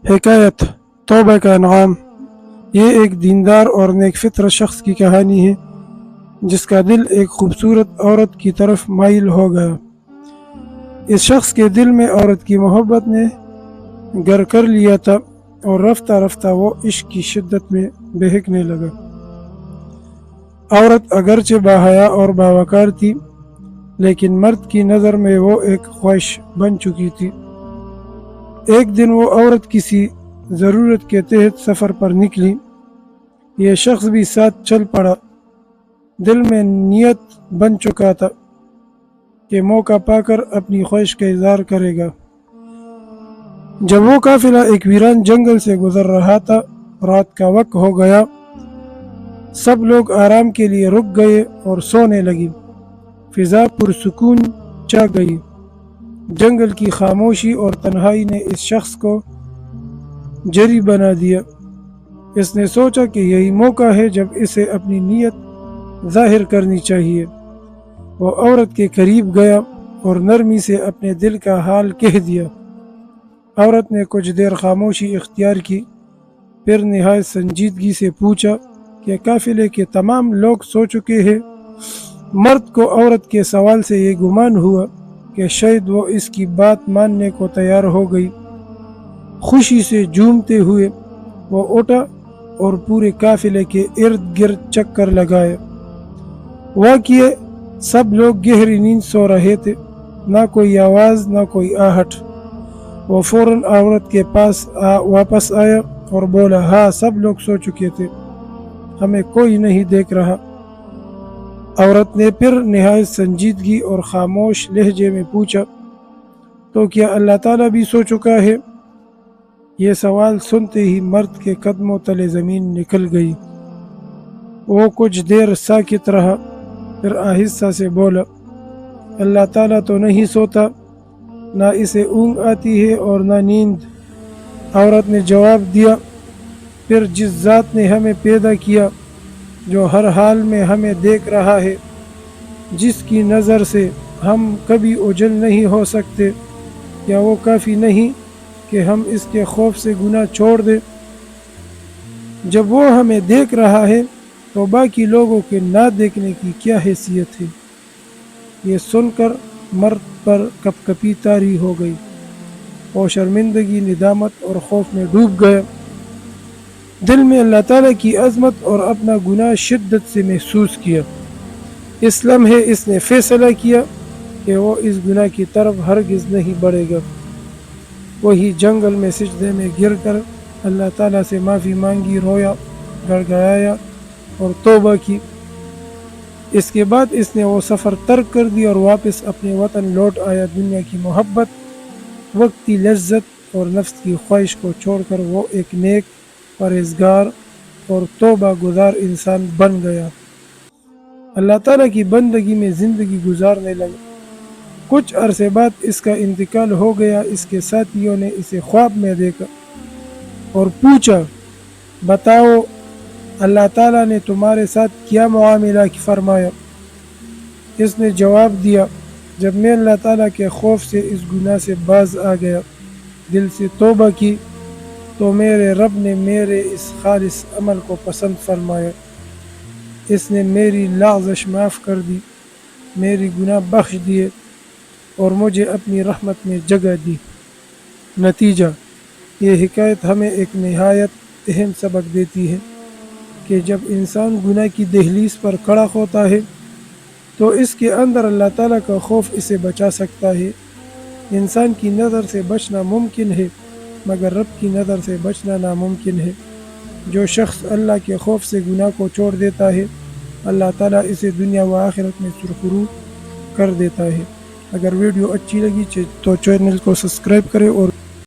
حکایت توبہ کا انعام۔ یہ ایک دیندار اور نیک فطرت شخص کی کہانی ہے جس کا دل ایک خوبصورت عورت کی طرف مائل ہو گیا۔ اس شخص کے دل میں عورت کی محبت نے گر کر لیا تھا اور رفتہ رفتہ وہ عشق کی شدت میں بہکنے لگا۔ عورت اگرچہ باحیا اور باوقار تھی لیکن مرد کی نظر میں وہ ایک خواہش بن چکی تھی۔ ایک دن وہ عورت کسی ضرورت کے تحت سفر پر نکلی۔ یہ شخص بھی ساتھ چل پڑا۔ دل میں نیت بن چکا تھا کہ موقع پا کر اپنی خواہش کا اظہار کرے گا۔ جب وہ قافلہ ایک ویران جنگل سے گزر رہا تھا، رات کا وقت ہو گیا، سب لوگ آرام کے لیے رک گئے اور سونے لگی۔ فضا پرسکون چھا گئی۔ جنگل کی خاموشی اور تنہائی نے اس شخص کو جری بنا دیا۔ اس نے سوچا کہ یہی موقع ہے جب اسے اپنی نیت ظاہر کرنی چاہیے۔ وہ عورت کے قریب گیا اور نرمی سے اپنے دل کا حال کہہ دیا۔ عورت نے کچھ دیر خاموشی اختیار کی، پھر نہایت سنجیدگی سے پوچھا کہ قافلے کے تمام لوگ سو چکے ہیں؟ مرد کو عورت کے سوال سے یہ گمان ہوا کہ شاید وہ اس کی بات ماننے کو تیار ہو گئی۔ خوشی سے جھومتے ہوئے وہ اٹھا اور پورے قافلے کے ارد گرد چکر لگایا۔ واقعی سب لوگ گہری نیند سو رہے تھے، نہ کوئی آواز نہ کوئی آہٹ۔ وہ فوراً عورت کے پاس واپس آیا اور بولا، ہاں سب لوگ سو چکے تھے، ہمیں کوئی نہیں دیکھ رہا۔ عورت نے پھر نہایت سنجیدگی اور خاموش لہجے میں پوچھا، تو کیا اللہ تعالیٰ بھی سو چکا ہے؟ یہ سوال سنتے ہی مرد کے قدموں تلے زمین نکل گئی۔ وہ کچھ دیر ساکت رہا، پھر آہستہ سے بولا، اللہ تعالیٰ تو نہیں سوتا، نہ اسے اونگ آتی ہے اور نہ نیند۔ عورت نے جواب دیا، پھر جس ذات نے ہمیں پیدا کیا، جو ہر حال میں ہمیں دیکھ رہا ہے، جس کی نظر سے ہم کبھی اوجھل نہیں ہو سکتے، کیا وہ کافی نہیں کہ ہم اس کے خوف سے گناہ چھوڑ دیں؟ جب وہ ہمیں دیکھ رہا ہے تو باقی لوگوں کے نہ دیکھنے کی کیا حیثیت ہے؟ یہ سن کر مرد پر کپ کپی طاری ہو گئی۔ وہ شرمندگی، ندامت اور خوف میں ڈوب گیا۔ دل میں اللہ تعالیٰ کی عظمت اور اپنا گناہ شدت سے محسوس کیا۔ اس لمحے اس نے فیصلہ کیا کہ وہ اس گناہ کی طرف ہرگز نہیں بڑھے گا۔ وہی جنگل میں سجدے میں گر کر اللہ تعالیٰ سے معافی مانگی، رویا، گڑ گڑایا اور توبہ کی۔ اس کے بعد اس نے وہ سفر ترک کر دی اور واپس اپنے وطن لوٹ آیا۔ دنیا کی محبت، وقتی لذت اور نفس کی خواہش کو چھوڑ کر وہ ایک نیک، پرہیزگار اور توبہ گزار انسان بن گیا۔ اللہ تعالیٰ کی بندگی میں زندگی گزارنے لگا۔ کچھ عرصے بعد اس کا انتقال ہو گیا۔ اس کے ساتھیوں نے اسے خواب میں دیکھا اور پوچھا، بتاؤ اللہ تعالیٰ نے تمہارے ساتھ کیا معاملہ فرمایا؟ اس نے جواب دیا، جب میں اللہ تعالیٰ کے خوف سے اس گناہ سے باز آ گیا، دل سے توبہ کی، تو میرے رب نے میرے اس خالص عمل کو پسند فرمایا۔ اس نے میری لغزش معاف کر دی، میری گناہ بخش دیے اور مجھے اپنی رحمت میں جگہ دی۔ نتیجہ، یہ حکایت ہمیں ایک نہایت اہم سبق دیتی ہے کہ جب انسان گناہ کی دہلیز پر کھڑا ہوتا ہے تو اس کے اندر اللہ تعالیٰ کا خوف اسے بچا سکتا ہے۔ انسان کی نظر سے بچنا ممکن ہے مگر رب کی نظر سے بچنا ناممکن ہے۔ جو شخص اللہ کے خوف سے گناہ کو چھوڑ دیتا ہے، اللہ تعالیٰ اسے دنیا و آخرت میں سرخرو کر دیتا ہے۔ اگر ویڈیو اچھی لگی تو چینل کو سبسکرائب کریں اور